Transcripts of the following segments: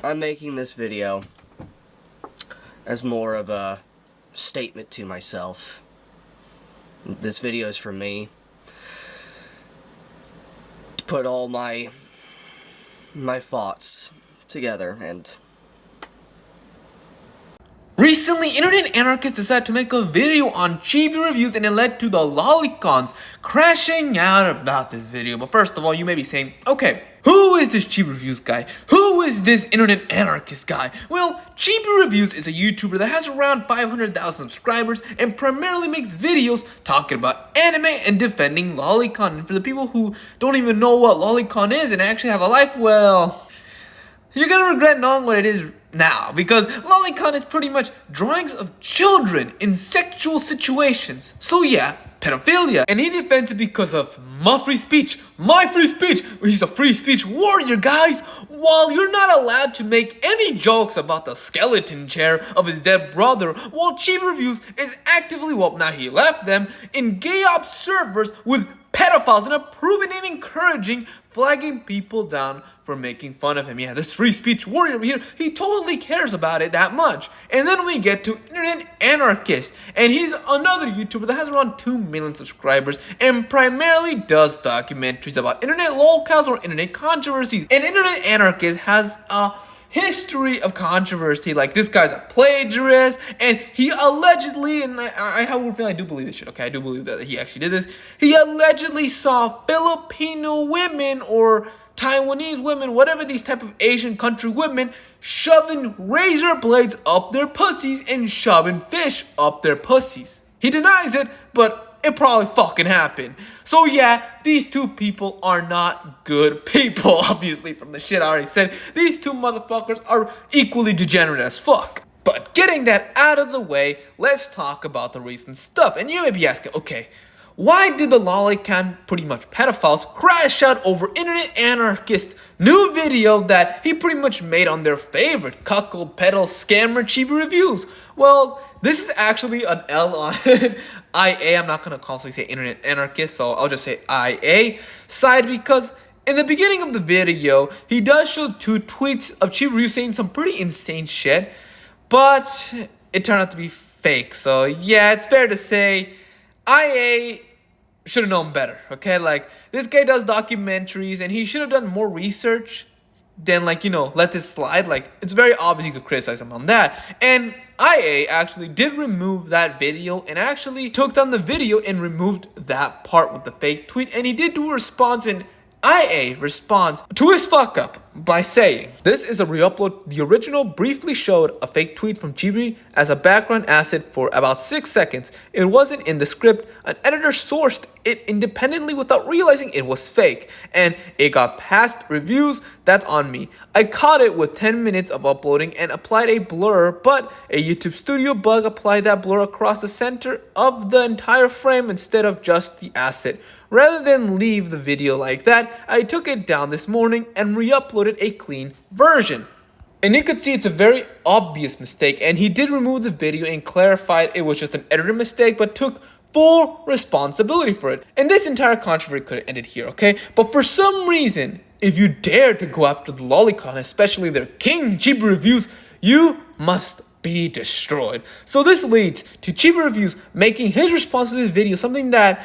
I'm making this video as more of a statement to myself. This video is for me. To put all my thoughts together and... Recently, Internet Anarchist decided to make a video on Chibi reviews, and it led to the lolicons crashing out about this video. But first of all, you may be saying, okay, who is this Chibi Reviews guy? Who is this Internet Anarchist guy? Well, Chibi Reviews is a YouTuber that has around 500,000 subscribers and primarily makes videos talking about anime and defending lolicon. And for the people who don't even know what lolicon is and actually have a life, well, you're gonna regret knowing what it is now, because lolicon is pretty much drawings of children in sexual situations. So yeah, pedophilia. And he defends it because of my free speech. My free speech! He's a free speech warrior, guys! While you're not allowed to make any jokes about the skeleton chair of his dead brother, while Chibi Reviews is actively, well, now he left them, in gay op servers with pedophiles and approving and encouraging, flagging people down for making fun of him. Yeah, this free speech warrior over here, he totally cares about it that much. And then we get to Internet Anarchist, and he's another YouTuber that has around 2 million subscribers and primarily does documentaries about internet lolcows or internet controversies. And Internet Anarchist has a history of controversy. Like, this guy's a plagiarist, and he allegedly, and I do believe this shit, okay, I do believe that he actually did this, he allegedly saw Filipino women or Taiwanese women, whatever these type of Asian country women, shoving razor blades up their pussies and shoving fish up their pussies. He denies it, but it probably fucking happened. So yeah, these two people are not good people, obviously, from the shit I already said. These two motherfuckers are equally degenerate as fuck. But getting that out of the way, let's talk about the recent stuff. And you may be asking, okay, why did the lolicon, pretty much pedophiles, crash out over Internet Anarchist's new video that he pretty much made on their favorite cuckold pedal scammer Chibi Reviews? Well, this is actually an L on IA. I'm not going to constantly say Internet Anarchist, so I'll just say IA side, because in the beginning of the video, he does show 2 tweets of Chibi Reviews saying some pretty insane shit, but it turned out to be fake. So yeah, it's fair to say IA should have known better, okay? Like, this guy does documentaries, and he should have done more research than, like, you know, let this slide. Like, it's very obvious you could criticize him on that. And IA actually did remove that video and actually took down the video and removed that part with the fake tweet. And he did do a response, and IA responds to his fuck up by saying, "This is a re-upload. The original briefly showed a fake tweet from Chibi as a background asset for about 6 seconds. It wasn't in the script. An editor sourced it independently without realizing it was fake, and it got past reviews. That's on me. I caught it with 10 minutes of uploading and applied a blur, but a YouTube Studio bug applied that blur across the center of the entire frame instead of just the asset. Rather than leave the video like that, I took it down this morning and re-uploaded a clean version." And you could see it's a very obvious mistake, and he did remove the video and clarified it was just an editor mistake, but took full responsibility for it. And this entire controversy could have ended here, okay? But for some reason, if you dare to go after the lolicon, especially their king Chibi Reviews, you must be destroyed. So this leads to Chibi Reviews making his response to this video something that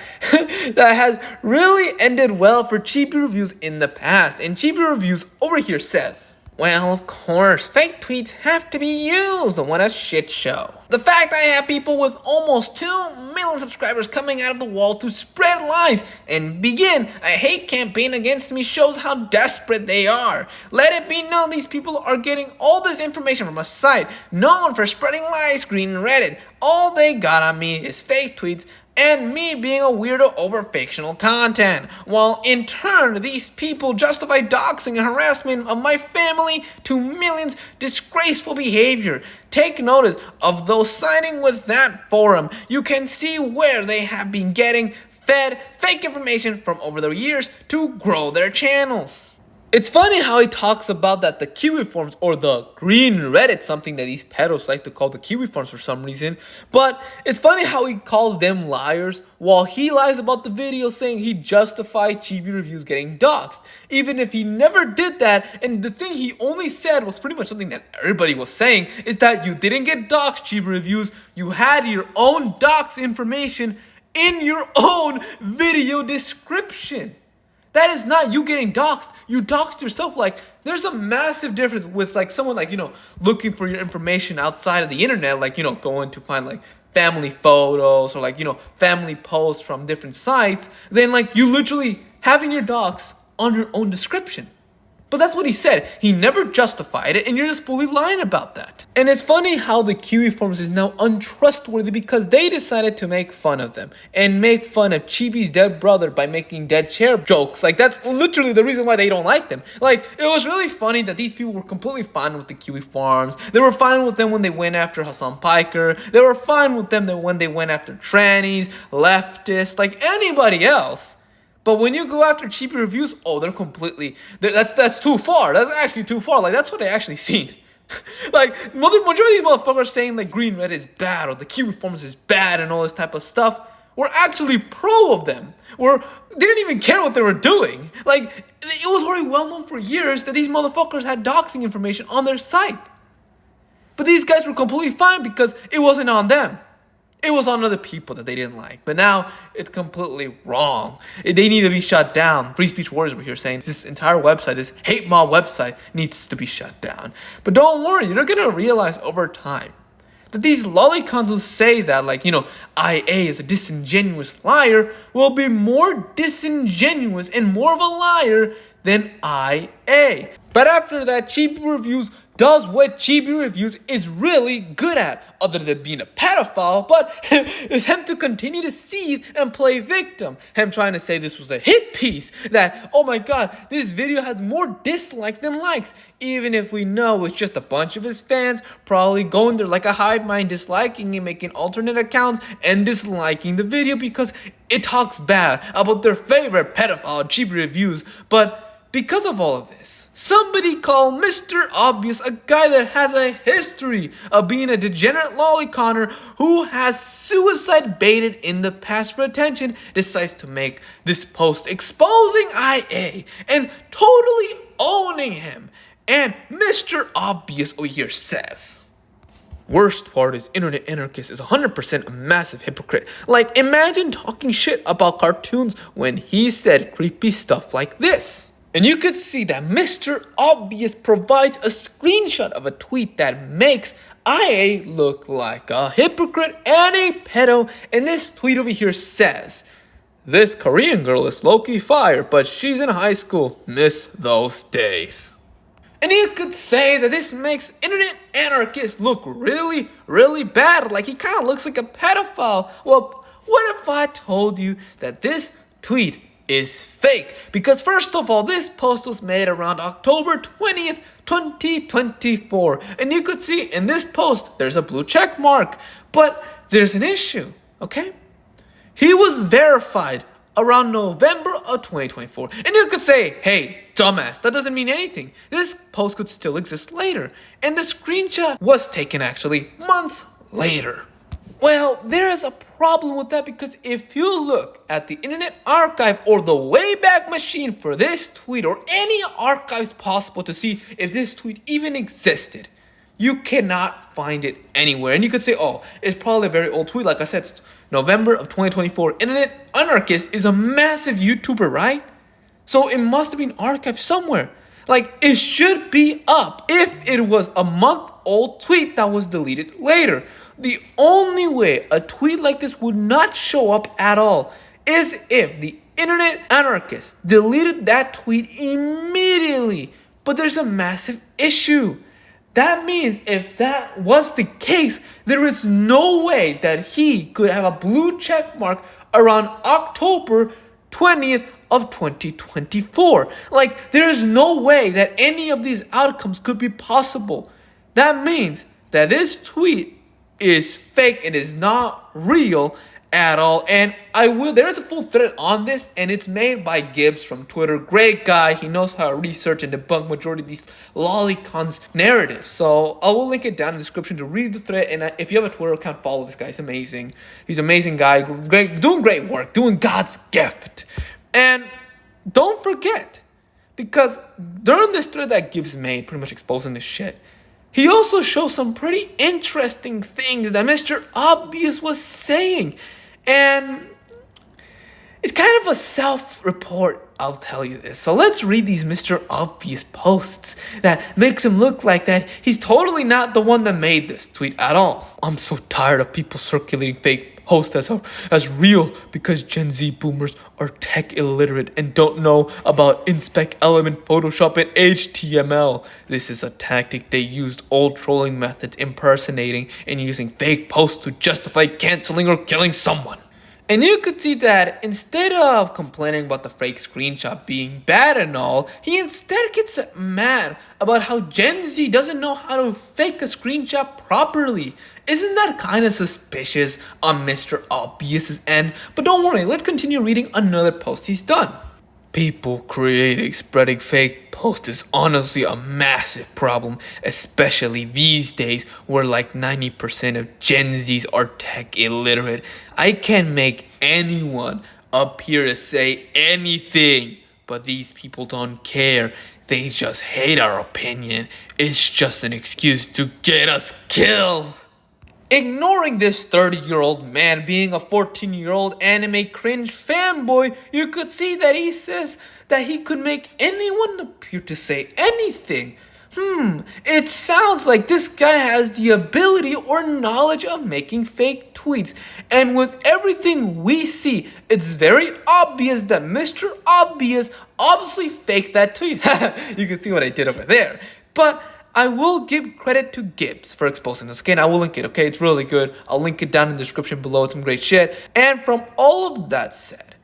that has really ended well for Chibi Reviews in the past. And Chibi Reviews over here says, "Well, of course, fake tweets have to be used. What a shit show. The fact I have people with almost 2 million subscribers coming out of the wall to spread lies and begin a hate campaign against me shows how desperate they are. Let it be known these people are getting all this information from a site known for spreading lies, Green Reddit. All they got on me is fake tweets and me being a weirdo over fictional content, while in turn these people justify doxing and harassment of my family to millions disgraceful behavior. Take notice of those siding with that forum. You can see where they have been getting fed fake information from over the years to grow their channels." It's funny how he talks about that the Kiwi forms or the green Reddit, something that these pedos like to call the Kiwi forms for some reason. But it's funny how he calls them liars while he lies about the video saying he justified Chibi reviews getting doxxed. Even if he never did that, and the thing he only said was pretty much something that everybody was saying, is that you didn't get doxxed, Chibi reviews, you had your own dox information in your own video description. That is not you getting doxxed. You doxed yourself. Like, there's a massive difference with, like, someone, like, looking for your information outside of the internet, like, going to find, like, family photos or, like, family posts from different sites, than, like, you literally having your dox on your own description. But that's what he said. He never justified it, and you're just fully lying about that. And it's funny how the Kiwi forums is now untrustworthy because they decided to make fun of them and make fun of Chibi's dead brother by making dead chair jokes. Like, that's literally the reason why they don't like them. Like, it was really funny that these people were completely fine with the Kiwi forums. They were fine with them when they went after Hassan Piker. They were fine with them when they went after trannies, leftists, like anybody else. But when you go after Chibi reviews, oh, that's too far. That's actually too far. Like, that's what I actually seen. Like, majority of these motherfuckers saying, like, green Reddit is bad or the Kiwi forums is bad and all this type of stuff were actually pro of them. They didn't even care what they were doing. Like, it was already well known for years that these motherfuckers had doxing information on their site. But these guys were completely fine because it wasn't on them. It was on other people that they didn't like. But now, it's completely wrong. They need to be shut down. Free Speech Warriors were here saying this entire website, this hate mob website, needs to be shut down. But don't worry, you're going to realize over time that these lolicons who say that, like, IA is a disingenuous liar will be more disingenuous and more of a liar than IA. But after that, Chibi Reviews does what Chibi Reviews is really good at, other than being a pedophile, but is him to continue to seethe and play victim. Him trying to say this was a hit piece, that, oh my god, this video has more dislikes than likes, even if we know it's just a bunch of his fans probably going there like a hive mind, disliking and making alternate accounts and disliking the video because it talks bad about their favorite pedophile Chibi Reviews. But because of all of this, somebody called Mr. Obvious, a guy that has a history of being a degenerate lolliconner who has suicide baited in the past for attention, decides to make this post exposing IA and totally owning him. And Mr. Obvious over here says, worst part is Internet Anarchist is 100% a massive hypocrite. Like, imagine talking shit about cartoons when he said creepy stuff like this. And you could see that Mr. Obvious provides a screenshot of a tweet that makes IA look like a hypocrite and a pedo. And this tweet over here says, this Korean girl is low-key fire, but she's in high school. Miss those days. And you could say that this makes Internet Anarchist look really, really bad. Like, he kind of looks like a pedophile. Well, what if I told you that this tweet is fake? Because first of all, this post was made around October 20th, 2024. And you could see in this post, there's a blue check mark. But there's an issue, okay? He was verified around November of 2024. And you could say, hey, dumbass, that doesn't mean anything. This post could still exist later. And the screenshot was taken actually months later. Well, there is a problem with that because if you look at the Internet Archive or the Wayback Machine for this tweet or any archives possible to see if this tweet even existed, you cannot find it anywhere. And you could say, oh, it's probably a very old tweet. Like I said, it's November of 2024. Internet Anarchist is a massive YouTuber, right? So it must have been archived somewhere. Like, it should be up if it was a month-old tweet that was deleted later. The only way a tweet like this would not show up at all is if the Internet Anarchist deleted that tweet immediately. But there's a massive issue. That means if that was the case, there is no way that he could have a blue check mark around October 20th of 2024. Like, there is no way that any of these outcomes could be possible. That means that this tweet is fake and is not real, at all. And there is a full thread on this, and it's made by Gibbs from Twitter. Great guy. He knows how to research and debunk majority of these lolicons narratives. So I will link it down in the description to read the thread. And if you have a Twitter account, follow this guy. He's amazing. He's an amazing guy. Doing great work. Doing God's gift. And don't forget, because during this thread that Gibbs made, pretty much exposing this shit, he also shows some pretty interesting things that Mr. Obvious was saying. And it's kind of a self-report, I'll tell you this. So let's read these Mr. Obvious posts that makes him look like that he's totally not the one that made this tweet at all. I'm so tired of people circulating fake posts as real because Gen Z boomers are tech illiterate and don't know about Inspect Element, Photoshop, and HTML. This is a tactic they used old trolling methods, impersonating and using fake posts to justify canceling or killing someone. And you could see that instead of complaining about the fake screenshot being bad and all, he instead gets mad about how Gen Z doesn't know how to fake a screenshot properly. Isn't that kind of suspicious on Mr. Obvious's end? But don't worry, let's continue reading another post he's done. People spreading fake posts is honestly a massive problem, especially these days where like 90% of Gen Zs are tech illiterate. I can make anyone up here to say anything, but these people don't care. They just hate our opinion. It's just an excuse to get us killed. Ignoring this 30-year-old man being a 14-year-old anime cringe fanboy, you could see that he says that he could make anyone appear to say anything. It sounds like this guy has the ability or knowledge of making fake tweets. And with everything we see, it's very obvious that Mr. Obvious obviously faked that tweet. You can see what I did over there. But I will give credit to Gibbs for exposing this. Again, I will link it, okay? It's really good. I'll link it down in the description below. It's some great shit. And from all of that said,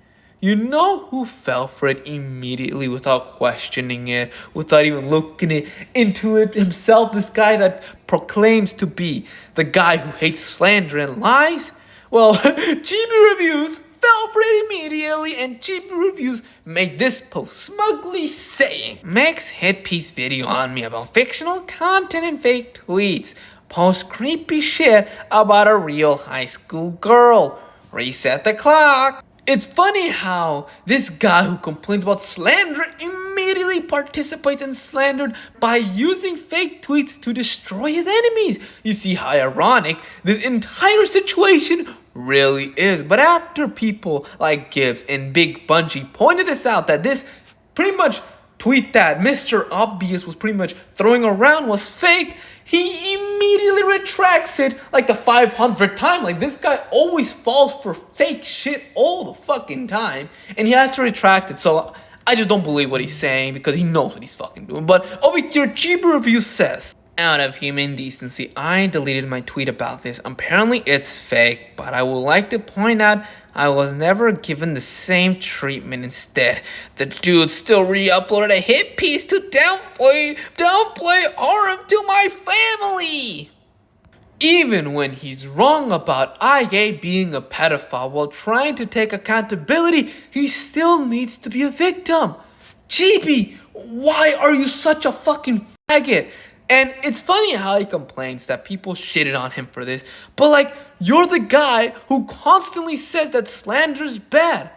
you know who fell for it immediately without questioning it, without even looking into it himself? This guy that proclaims to be the guy who hates slander and lies? Well, Chibi Reviews fell for it immediately, and Chibi Reviews made this post smugly saying, Max hit piece video on me about fictional content and fake tweets. Post creepy shit about a real high school girl. Reset the clock. It's funny how this guy who complains about slander immediately participates in slander by using fake tweets to destroy his enemies. You see how ironic this entire situation really is. But after people like Gibbs and Big Bungie pointed this out, that this pretty much tweet that Mr. Obvious was pretty much throwing around was fake, he immediately retracts it like the 500th time. Like, this guy always falls for fake shit all the fucking time, and he has to retract it. So I just don't believe what he's saying because he knows what he's fucking doing. But over here, Chibi Review says, out of human decency, I deleted my tweet about this. Apparently it's fake, but I would like to point out I was never given the same treatment. Instead, the dude still re-uploaded a hit piece to downplay harm to my family. Even when he's wrong about IA being a pedophile while trying to take accountability, he still needs to be a victim. Chibi, why are you such a fucking faggot? And it's funny how he complains that people shitted on him for this, but like, you're the guy who constantly says that slander is bad,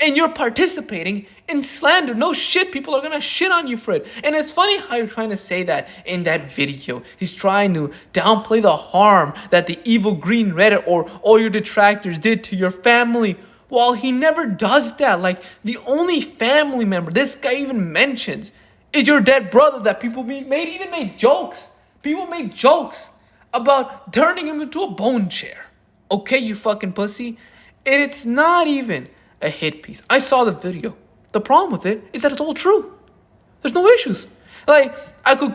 and you're participating in slander. No shit, people are gonna shit on you for it. And it's funny how you're trying to say that in that video. He's trying to downplay the harm that the evil green Reddit or all your detractors did to your family, while he never does that. Like, the only family member this guy even mentions is your dead brother that people made jokes. People made jokes about turning him into a bone chair. Okay, you fucking pussy? And it's not even a hit piece. I saw the video. The problem with it is that it's all true. There's no issues. Like,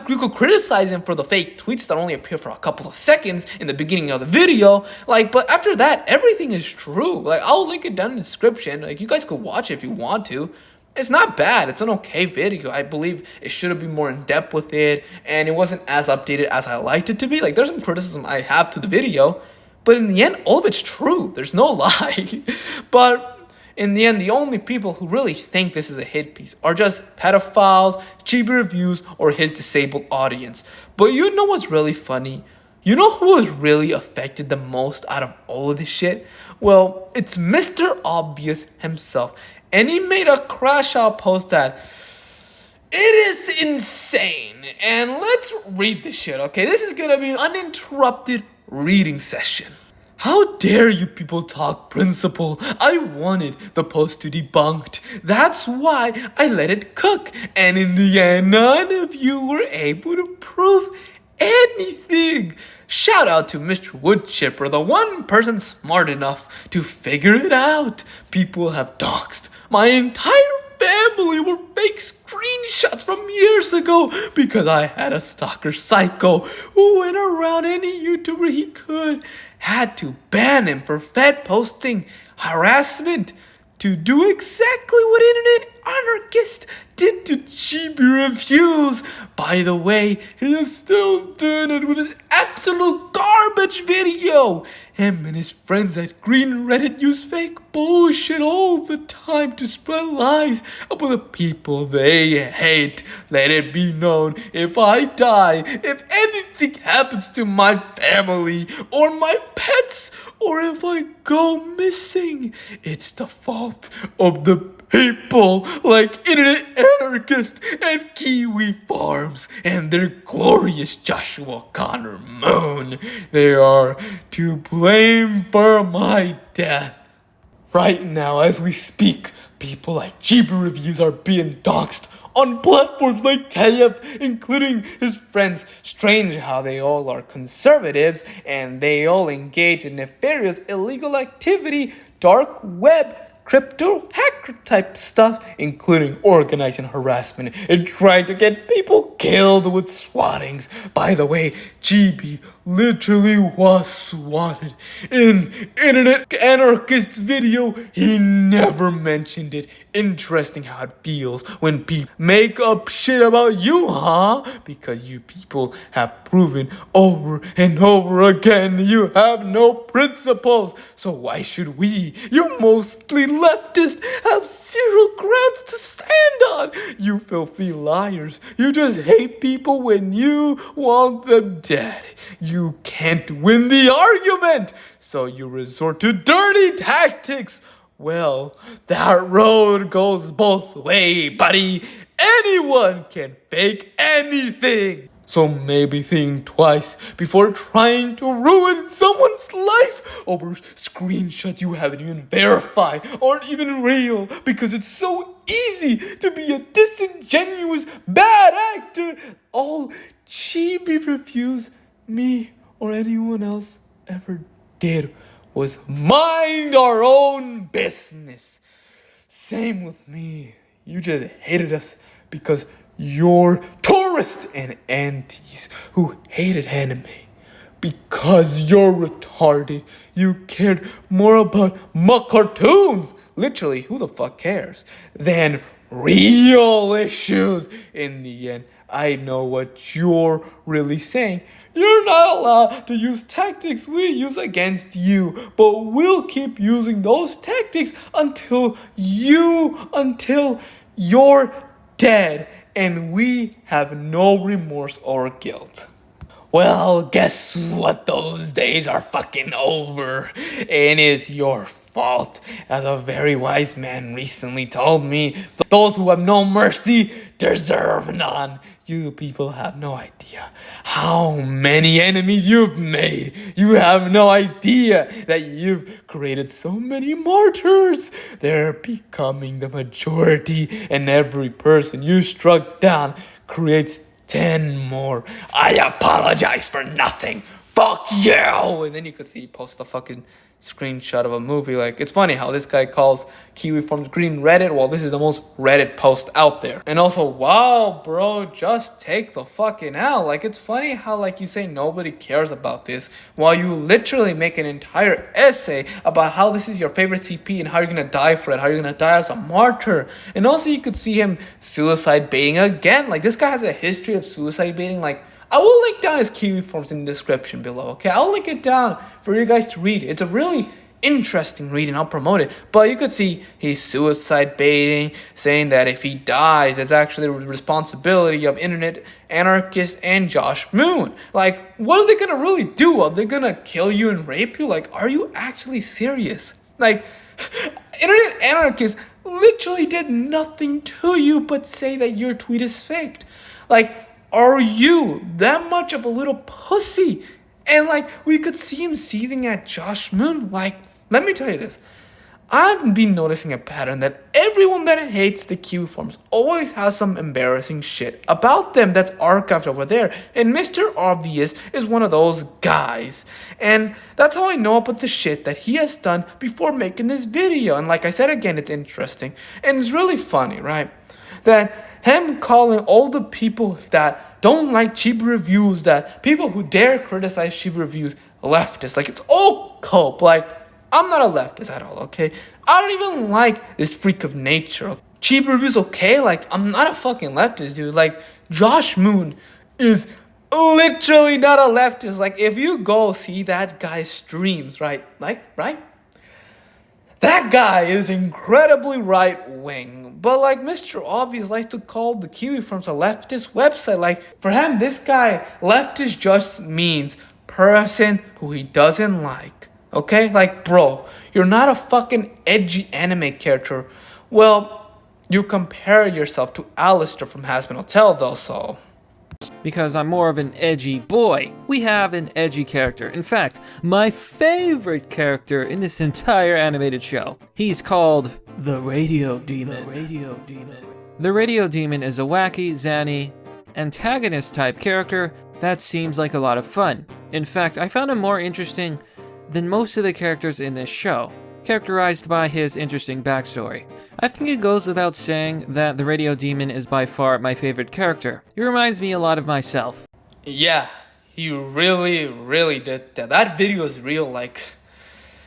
you could criticize him for the fake tweets that only appear for a couple of seconds in the beginning of the video. Like, but after that, everything is true. Like, I'll link it down in the description. Like, you guys could watch it if you want to. It's not bad. It's an okay video. I believe it should have been more in depth with it, and it wasn't as updated as I liked it to be. Like, there's some criticism I have to the video, But in the end, all of it's true. There's no lie. But in the end, the only people who really think this is a hit piece are just pedophiles, Chibi reviews, or his disabled audience. But you know what's really funny? You know who was really affected the most out of all of this shit? Well, it's Mr. Obvious himself. And he made a crash out post that it is insane. And let's read this shit, okay? This is gonna be an uninterrupted reading session. How dare you people talk principle? I wanted the post to debunked. That's why I let it cook. And in the end, none of you were able to prove anything. Shout out to Mr. Woodchipper, the one person smart enough to figure it out. People have doxed my entire family were fake screenshots from years ago because I had a stalker psycho who went around any YouTuber he could. Had to ban him for fed posting, harassment, to do exactly what Internet Anarchist did to Chibi reviews. By the way, he is still doing it with his absolute garbage video. Him and his friends at Green Reddit use fake bullshit all the time to spread lies about the people they hate. Let it be known, if I die, if anything happens to my family or my pets, or if I go missing, it's the fault of the people like Internet Anarchist and Kiwi Farms and their glorious Joshua Connor Moon. They are to blame for my death. Right now, as we speak, people like Chibi Reviews are being doxxed on platforms like KF, including his friends. Strange how they all are conservatives and they all engage in nefarious illegal activity, dark web, crypto hacker type stuff, including organizing harassment and trying to get people killed with swattings. By the way, Chibi literally was swatted. In Internet Anarchist's video, he never mentioned it. Interesting how it feels when people make up shit about you, huh? Because you people have proven over and over again you have no principles. So why should we, you mostly leftists, have zero grounds to stand on? You filthy liars. You just hate people when you want them dead. You can't win the argument, so you resort to dirty tactics. Well, that road goes both ways, buddy. Anyone can fake anything. So maybe think twice before trying to ruin someone's life over screenshots you haven't even verified aren't even real, because it's so easy to be a disingenuous bad actor. All Chibi Reviews, me or anyone else ever did was mind our own business. Same with me. You just hated us because you're tourists and aunties who hated anime. Because you're retarded. You cared more about cartoons, literally, who the fuck cares, than real issues. In the end, I know what you're really saying. You're not allowed to use tactics we use against you, but we'll keep using those tactics until you're dead and we have no remorse or guilt. Well, guess what? Those days are fucking over, and it's your fault. As a very wise man recently told me, those who have no mercy deserve none. You people have no idea how many enemies you've made. You have no idea that you've created so many martyrs. They're becoming the majority, and every person you struck down creates 10 more. I apologize for nothing. Fuck you! And then you could see he post a fucking screenshot of a movie. Like, it's funny how this guy calls Kiwi from Green Reddit. Well, this is the most Reddit post out there. And also, wow, bro, just take the fucking L. Like, it's funny how, like, you say nobody cares about this, while you literally make an entire essay about how this is your favorite CP and how you're gonna die for it, how you're gonna die as a martyr. And also, you could see him suicide baiting again. Like, this guy has a history of suicide baiting. Like, I will link down his Kiwi forms in the description below, okay? I'll link it down for you guys to read. It's a really interesting read and I'll promote it. But you could see he's suicide baiting, saying that if he dies, it's actually the responsibility of Internet Anarchist and Josh Moon. Like, what are they gonna really do? Are they gonna kill you and rape you? Like, are you actually serious? Like, Internet Anarchist literally did nothing to you but say that your tweet is faked. Like, are you that much of a little pussy? And like, we could see him seething at Josh Moon. Like, let me tell you this. I've been noticing a pattern that everyone that hates the Kiwi forums always has some embarrassing shit about them that's archived over there. And Mr. Obvious is one of those guys. And that's how I know about the shit that he has done before making this video. And like I said again, it's interesting. And it's really funny, right? That him calling all the people that don't like Chibi reviews, that people who dare criticize Chibi reviews, leftists. Like, it's all cope. Like, I'm not a leftist at all, okay? I don't even like this freak of nature. Chibi reviews, okay? Like, I'm not a fucking leftist, dude. Like, Josh Moon is literally not a leftist. Like, if you go see that guy's streams, right? That guy is incredibly right-wing. But like Mr. Obvious likes to call the Kiwi forums a leftist website. Like, for him, this guy, leftist just means person who he doesn't like. Okay? Like, bro, you're not a fucking edgy anime character. Well, you compare yourself to Alistair from Hazbin Hotel though, so... Because I'm more of an edgy boy. We have an edgy character. In fact, my favorite character in this entire animated show. He's called the Radio Demon. The Radio Demon is a wacky, zany, antagonist type character that seems like a lot of fun. In fact, I found him more interesting than most of the characters in this show, characterized by his interesting backstory. I think it goes without saying that the Radio Demon is by far my favorite character. He reminds me a lot of myself. Yeah, he really, really did that. That video is real, like...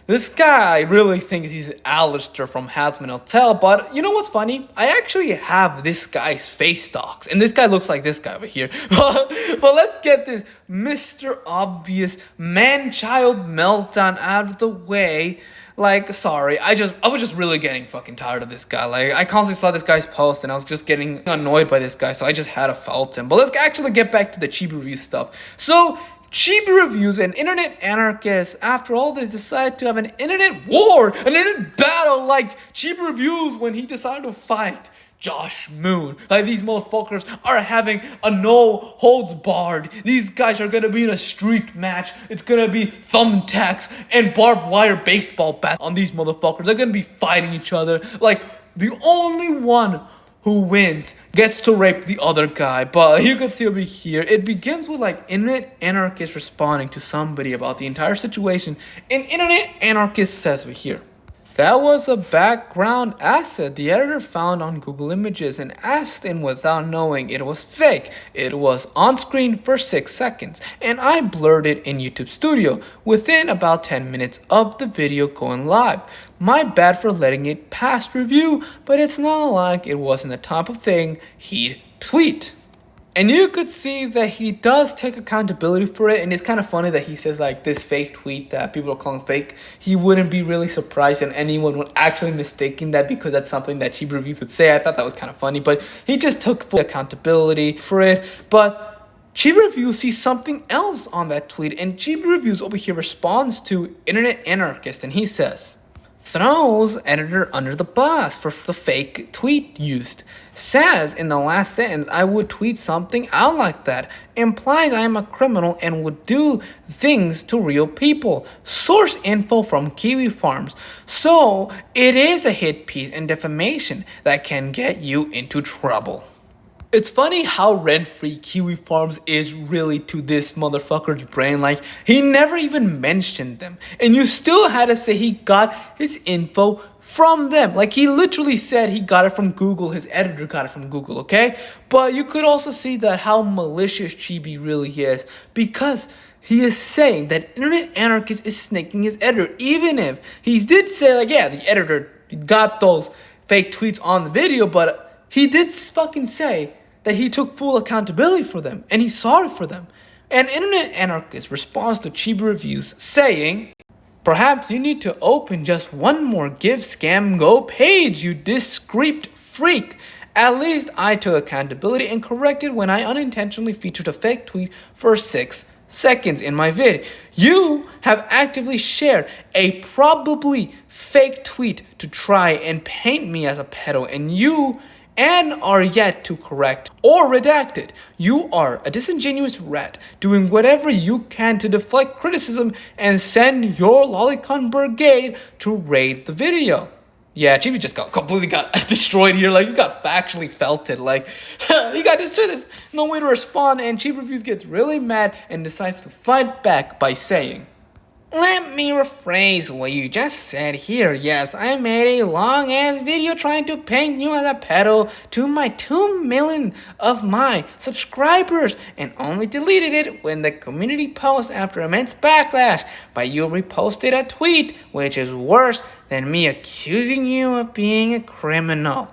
This guy really thinks he's Alistair from Hazbin Hotel, but you know what's funny? I actually have this guy's face docs, and this guy looks like this guy over here. But let's get this Mr. Obvious man-child meltdown out of the way. Like, sorry, I was just really getting fucking tired of this guy. Like, I constantly saw this guy's post, and I was just getting annoyed by this guy, so I just had to fault him. But let's actually get back to the Chibi review stuff. So, Chibi reviews and Internet Anarchists, after all this, decided to have an internet war, an internet battle like Chibi reviews when he decided to fight Josh Moon. Like, these motherfuckers are having a no holds barred. These guys are gonna be in a street match. It's gonna be thumbtacks and barbed wire baseball bats on these motherfuckers. They're gonna be fighting each other. Like, the only one who wins gets to rape the other guy. But you can see over here, it begins with like Internet Anarchist responding to somebody about the entire situation. And Internet Anarchist says over here, that was a background asset the editor found on Google Images and asked in without knowing it was fake. It was on screen for 6 seconds and I blurred it in YouTube Studio within about 10 minutes of the video going live. My bad for letting it pass review, but it's not like it wasn't the type of thing he'd tweet. And you could see that he does take accountability for it, and it's kind of funny that he says like this fake tweet that people are calling fake. He wouldn't be really surprised and anyone would actually mistaking that because that's something that Chibi reviews would say. I thought that was kind of funny, but he just took full accountability for it. But Chibi Reviews sees something else on that tweet, and Chibi Reviews over here responds to Internet Anarchist, and he says, throws editor under the bus for the fake tweet used. Says in the last sentence, I would tweet something out like that. Implies I am a criminal and would do things to real people. Source info from Kiwi Farms. So it is a hit piece and defamation that can get you into trouble. It's funny how rent-free Kiwi Farms is really to this motherfucker's brain. Like, he never even mentioned them. And you still had to say he got his info from them. Like, he literally said he got it from Google. His editor got it from Google, okay? But you could also see that how malicious Chibi really is. Because he is saying that Internet Anarchist is snaking his editor. Even if he did say, like, yeah, the editor got those fake tweets on the video, but he did fucking say that he took full accountability for them and he's sorry for them. An internet anarchist responds to Chibi reviews saying, "Perhaps you need to open just one more Give Scam Go page, you discreet freak. At least I took accountability and corrected when I unintentionally featured a fake tweet for 6 seconds in my vid. You have actively shared a probably fake tweet to try and paint me as a pedo, and are yet to correct or redact it. You are a disingenuous rat doing whatever you can to deflect criticism and send your lolicon brigade to raid the video." Yeah, Chibi just completely got destroyed here. Like, you got factually felted. Like, you got destroyed. There's no way to respond. And Chibi Reviews gets really mad and decides to fight back by saying, "Let me rephrase what you just said here. Yes, I made a long-ass video trying to paint you as a pedo to my 2 million of my subscribers and only deleted it when the community post after immense backlash. But you reposted a tweet, which is worse than me accusing you of being a criminal."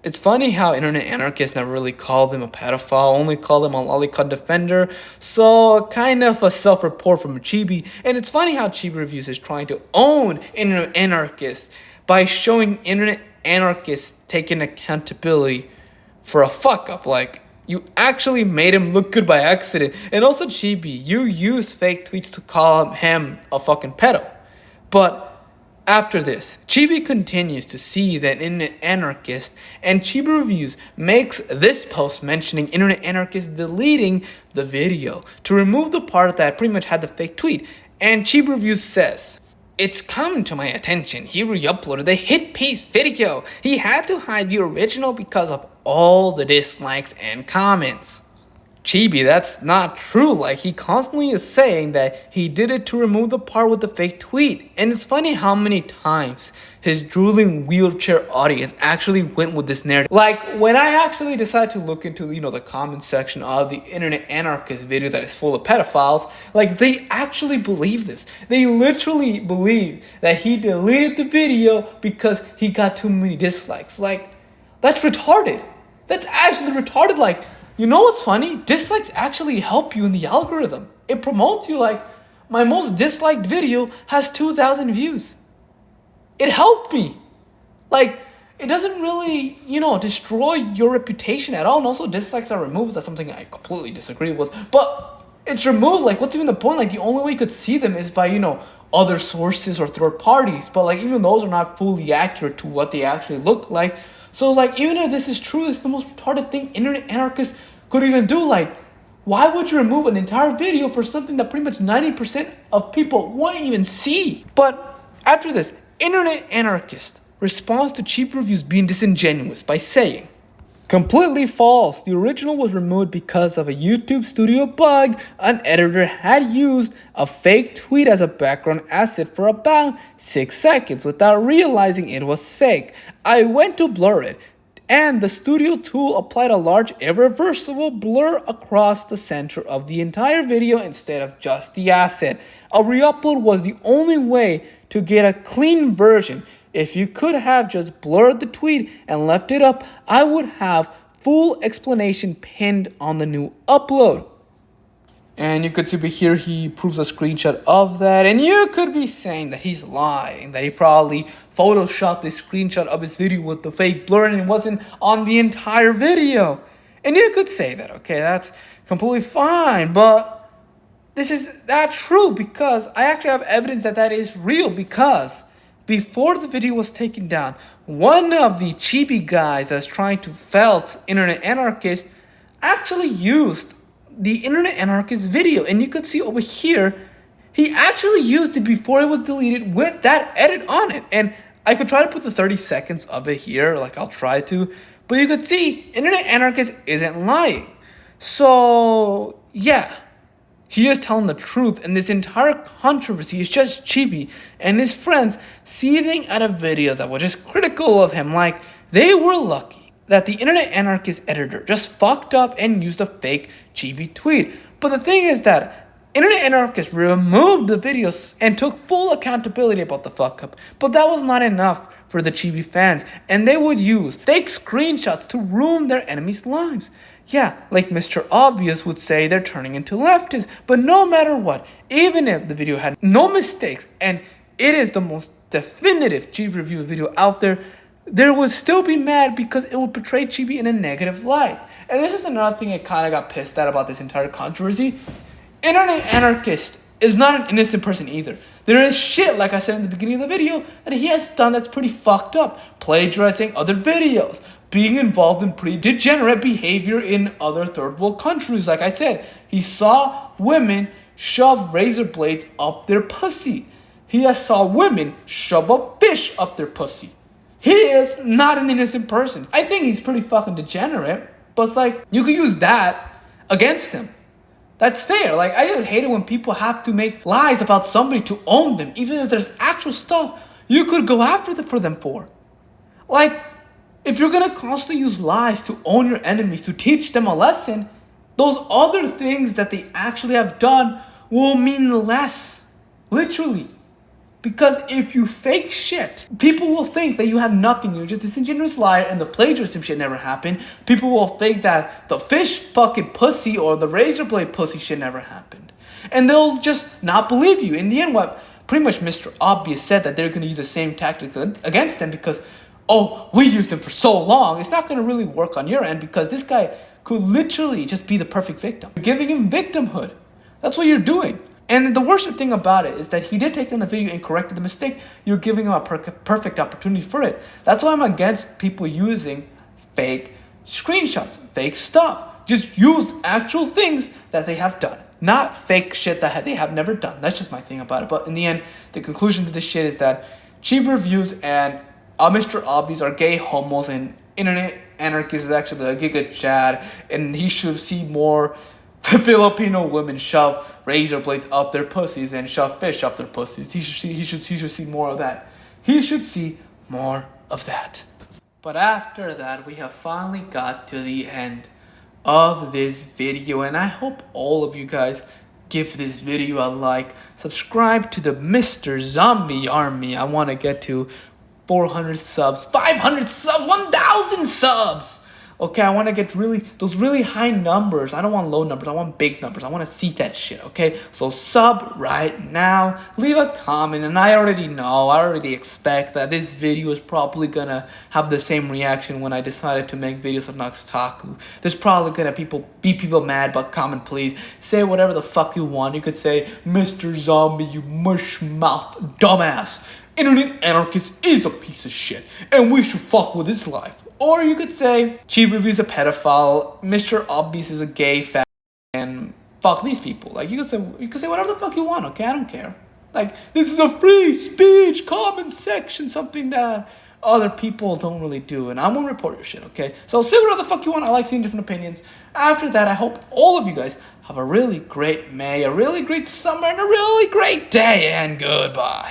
It's funny how internet anarchists never really called him a pedophile, only called him a lolicon defender, so kind of a self-report from Chibi. And it's funny how Chibi Reviews is trying to own internet anarchists by showing internet anarchists taking accountability for a fuck-up. Like, you actually made him look good by accident. And also, Chibi, you used fake tweets to call him a fucking pedo. But after this, Chibi continues to see that internet anarchist, and Chibi Reviews makes this post mentioning internet anarchist deleting the video to remove the part that pretty much had the fake tweet. And Chibi Reviews says, "It's come to my attention he re-uploaded the hit piece video. He had to hide the original because of all the dislikes and comments." Chibi, that's not true. Like, he constantly is saying that he did it to remove the part with the fake tweet. And it's funny how many times his drooling wheelchair audience actually went with this narrative. Like, when I actually decided to look into, the comment section of the internet anarchist video that is full of pedophiles, like, they actually believe this. They literally believe that he deleted the video because he got too many dislikes. Like, that's retarded. That's actually retarded. Like, you know what's funny? Dislikes actually help you in the algorithm. It promotes you. Like, my most disliked video has 2,000 views. It helped me. Like, it doesn't really, destroy your reputation at all. And also, dislikes are removed. That's something I completely disagree with. But it's removed. Like, what's even the point? Like, the only way you could see them is by, other sources or third parties. But, like, even those are not fully accurate to what they actually look like. So, like, even if this is true, it's the most retarded thing internet anarchists could even do. Like, why would you remove an entire video for something that pretty much 90% of people won't even see? But after this, internet anarchist responds to Chibi Reviews being disingenuous by saying, "Completely false. The original was removed because of a YouTube studio bug. An editor had used a fake tweet as a background asset for about 6 seconds without realizing it was fake. I went to blur it, and the studio tool applied a large irreversible blur across the center of the entire video instead of just the asset. A re-upload was the only way to get a clean version. If you could have just blurred the tweet and left it up, I would have full explanation pinned on the new upload." And you could see here he proves a screenshot of that. And you could be saying that he's lying, that he probably photoshopped a screenshot of his video with the fake blur and it wasn't on the entire video. And you could say that, okay, that's completely fine. But this is not true because I actually have evidence that that is real, because before the video was taken down, one of the Chibi guys that's trying to felt internet anarchist actually used the internet anarchist video. And you could see over here, he actually used it before it was deleted with that edit on it. And I could try to put the 30 seconds of it here, like I'll try to. But you could see, internet anarchist isn't lying. So, yeah. He is telling the truth, and this entire controversy is just Chibi and his friends seething at a video that was just critical of him. Like, they were lucky that the internet anarchist editor just fucked up and used a fake Chibi tweet. But the thing is that Internet Anarchist removed the videos and took full accountability about the fuck up. But that was not enough for the Chibi fans, and they would use fake screenshots to ruin their enemies' lives. Yeah, like Mr. Obvious would say, they're turning into leftists. But no matter what, even if the video had no mistakes and it is the most definitive Chibi review video out there, there would still be mad because it would portray Chibi in a negative light. And this is another thing I kind of got pissed at about this entire controversy. Internet Anarchist is not an innocent person either. There is shit, like I said in the beginning of the video, that he has done that's pretty fucked up. Plagiarizing other videos. Being involved in pretty degenerate behavior in other third world countries. Like I said, he saw women shove razor blades up their pussy. He has saw women shove a fish up their pussy. He is not an innocent person. I think he's pretty fucking degenerate. But it's like, you could use that against him. That's fair. Like, I just hate it when people have to make lies about somebody to own them. Even if there's actual stuff you could go after them for. Like, if you're gonna constantly use lies to own your enemies, to teach them a lesson, those other things that they actually have done will mean less. Literally. Because if you fake shit, people will think that you have nothing. You're just a disingenuous liar and the plagiarism shit never happened. People will think that the fish fucking pussy or the razor blade pussy shit never happened. And they'll just not believe you. In the end, what pretty much Mr. Obvious said, that they're going to use the same tactic against them because, oh, we used them for so long. It's not going to really work on your end because this guy could literally just be the perfect victim. You're giving him victimhood. That's what you're doing. And the worst thing about it is that he did take down the video and corrected the mistake. You're giving him a perfect opportunity for it. That's why I'm against people using fake screenshots, fake stuff. Just use actual things that they have done, not fake shit that they have never done. That's just my thing about it. But in the end, the conclusion to this shit is that Chibi Reviews and Mr. Obvious are gay homos, and Internet Anarchist is actually a Giga Chad, and he should see more Filipino women shove razor blades up their pussies and shove fish up their pussies. He should see more of that. He should see more of that. But after that, we have finally got to the end of this video, and I hope all of you guys give this video a like. Subscribe to the Mr. Zombie Army. I want to get to 400 subs, 500 subs, 1,000 subs. Okay, I want to get those really high numbers. I don't want low numbers. I want big numbers. I want to see that shit, okay? So sub right now. Leave a comment. And I already expect that this video is probably going to have the same reaction when I decided to make videos of Noxtaku. There's probably going to be people mad, but comment please. Say whatever the fuck you want. You could say, Mr. Zombie, you mushmouth dumbass. Internet Anarchist is a piece of shit, and we should fuck with his life. Or you could say, Chibi Review's a pedophile, Mr. Obvious is a gay fag, and fuck these people. Like, you could say whatever the fuck you want, okay? I don't care. Like, this is a free speech comment section, something that other people don't really do, and I won't report your shit, okay? So say whatever the fuck you want. I like seeing different opinions. After that, I hope all of you guys have a really great May, a really great summer, and a really great day, and goodbye.